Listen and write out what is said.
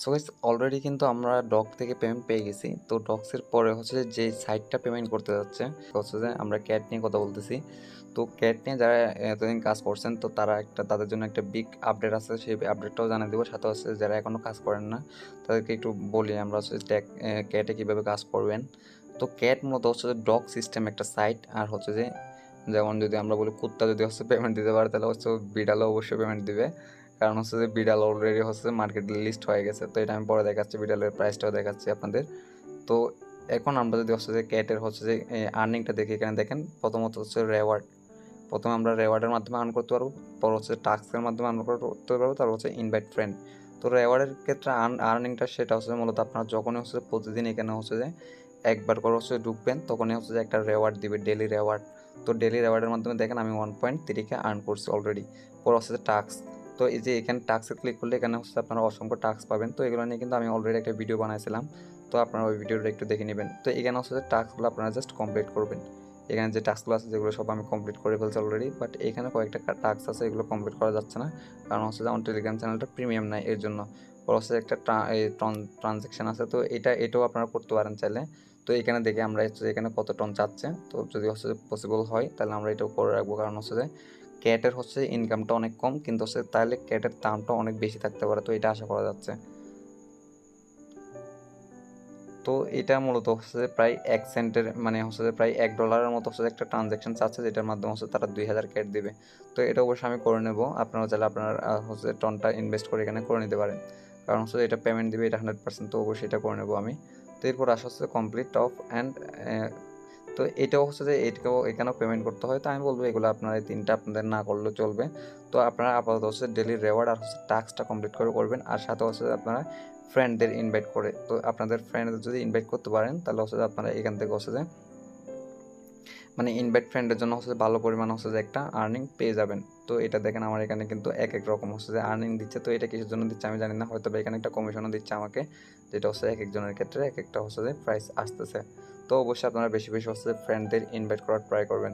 So guys already কিন্তু আমরা doc থেকে পেমেন্ট পেয়ে গেছি। তো ডক্সের পরে হচ্ছে যে সাইটটা পেমেন্ট করতে যাচ্ছে হচ্ছে যে আমরা ক্যাট নিয়ে কথা বলতেছি। তো ক্যাট নিয়ে যারা এতদিন কাজ করছেন তো তারা তাদের জন্য একটা বিগ আপডেট আছে, সেই আপডেটটাও জানিয়ে দেবো। সাথে হচ্ছে যারা এখনও কাজ করেন না তাদেরকে একটু বলি আমরা হচ্ছে ক্যাটে কীভাবে কাজ করবেন। তো ক্যাট মূলত হচ্ছে যে ডক সিস্টেম একটা সাইট। আর হচ্ছে যে যেমন যদি আমরা বলি কুত্তা যদি হচ্ছে পেমেন্ট দিতে পারে তাহলে হচ্ছে বিড়ালও অবশ্যই পেমেন্ট দিবে, কারণ হচ্ছে যে বিড়াল অলরেডি হচ্ছে মার্কেটে লিস্ট হয়ে গেছে। তো এটা আমি পরে দেখাচ্ছি, বিড়ালের প্রাইসটাও দেখাচ্ছি আপনাদের। তো এখন আমরা যদি হচ্ছে যে ক্যাটের হচ্ছে যে আর্নিংটা দেখি, এখানে দেখেন প্রথমত হচ্ছে রেওয়ার্ড। প্রথমে আমরা রেওয়ার্ডের মাধ্যমে আর্ন করতে পারবো, পর হচ্ছে টাস্কের মাধ্যমে আর্ন করতে পারবো, তারপর হচ্ছে ইনভাইট ফ্রেন্ড। তো রেওয়ার্ডের ক্ষেত্রে আর্নিংটা সেটা হচ্ছে মূলত আপনার যখনই হচ্ছে প্রতিদিন এখানে হচ্ছে যে একবার করে হচ্ছে ঢুকবেন তখনই হচ্ছে যে একটা রেওয়ার্ড দিবে, ডেলি রেওয়ার্ড। তো ডেলি রেওয়ার্ডের মাধ্যমে দেখেন আমি 1.3কে আর্ন করছি অলরেডি। পর হচ্ছে যে টাস্ক। তো এই যে এখানে টাস্কে ক্লিক করলে এখানে হচ্ছে আপনারা অসংখ্য টাস্ক পাবেন। তো এগুলো নিয়ে কিন্তু আমি অলরেডি একটা ভিডিও বানাইছিলাম, তো আপনারা ওই ভিডিওটা একটু দেখে নেবেন। তো এখানে হচ্ছে যে টাস্কগুলো আপনারা জাস্ট কমপ্লিট করবেন। এখানে যে টাস্কগুলো আছে যেগুলো সব আমি কমপ্লিট করে ফেলছি অলরেডি, বাট এখানে কয়েকটা টাস্ক আছে এগুলো কমপ্লিট করা যাচ্ছে না, কারণ হচ্ছে যে আমার টেলিগ্রাম চ্যানেলটা প্রিমিয়াম নাই এর জন্য। প্রসেস একটা ট্রানজ্যাকশন আছে, তো এটাও আপনারা করতে পারেন চাইলে। তো এখানে দেখে আমরা হচ্ছে এখানে কত টন চাচ্ছে, তো যদি হচ্ছে পসিবল হয় তাহলে আমরা এটাও করে রাখবো, কারণ হচ্ছে যে ক্যাটের হচ্ছে ইনকামটা অনেক কম, কিন্তু হচ্ছে তাহলে ক্যাটের দামটা অনেক বেশি থাকতে পারে, তো এটা আশা করা যাচ্ছে। তো এটা মূলত হচ্ছে যে প্রায় 1 সেন্টের মানে হচ্ছে যে প্রায় $1 মতো হচ্ছে একটা ট্রানজ্যাকশন চাচ্ছে, যেটার মাধ্যমে হচ্ছে তারা 2000 ক্যাট দেবে। তো এটা অবশ্যই আমি করে নেব, আপনারা চাইলে আপনার হচ্ছে টনটা ইনভেস্ট করে এখানে করে নিতে পারেন, কারণ হচ্ছে এটা পেমেন্ট দিবে, এটা 100%, তো অবশ্যই এটা করে নেবো আমি। তো এরপর আসা হচ্ছে কমপ্লিট অফ অ্যান্ড। তো এটাও হচ্ছে যে এখানেও পেমেন্ট করতে হয়। তো আমি বলবো এগুলো আপনারা এই তিনটা আপনাদের না করলেও চলবে। তো আপনারা আপাতত হচ্ছে ডেলি রেওয়ার্ড আর হচ্ছে টাস্কটা কমপ্লিট করে করবেন, আর সাথে হচ্ছে আপনারা ফ্রেন্ডদের ইনভাইট করে। তো আপনাদের ফ্রেন্ডদের যদি ইনভাইট করতে পারেন তাহলে হচ্ছে যে আপনারা এখান থেকে হচ্ছে যে মানে ইনভাইট ফ্রেন্ডের জন্য হচ্ছে ভালো পরিমাণ হচ্ছে যে একটা আর্নিং পেয়ে যাবেন। তো এটা দেখেন আমার এখানে কিন্তু এক এক রকম হচ্ছে যে আর্নিং দিচ্ছে। তো এটা কিসের জন্য দিচ্ছে আমি জানি না, হয়তো এখানে একটা কমিশনও দিচ্ছে আমাকে, যেটা হচ্ছে এক একজনের ক্ষেত্রে এক একটা হচ্ছে যে প্রাইস আসতেছে। তো অবশ্যই আপনারা বেশি বেশি হচ্ছে ফ্রেন্ডদের ইনভাইট করার ট্রাই করবেন।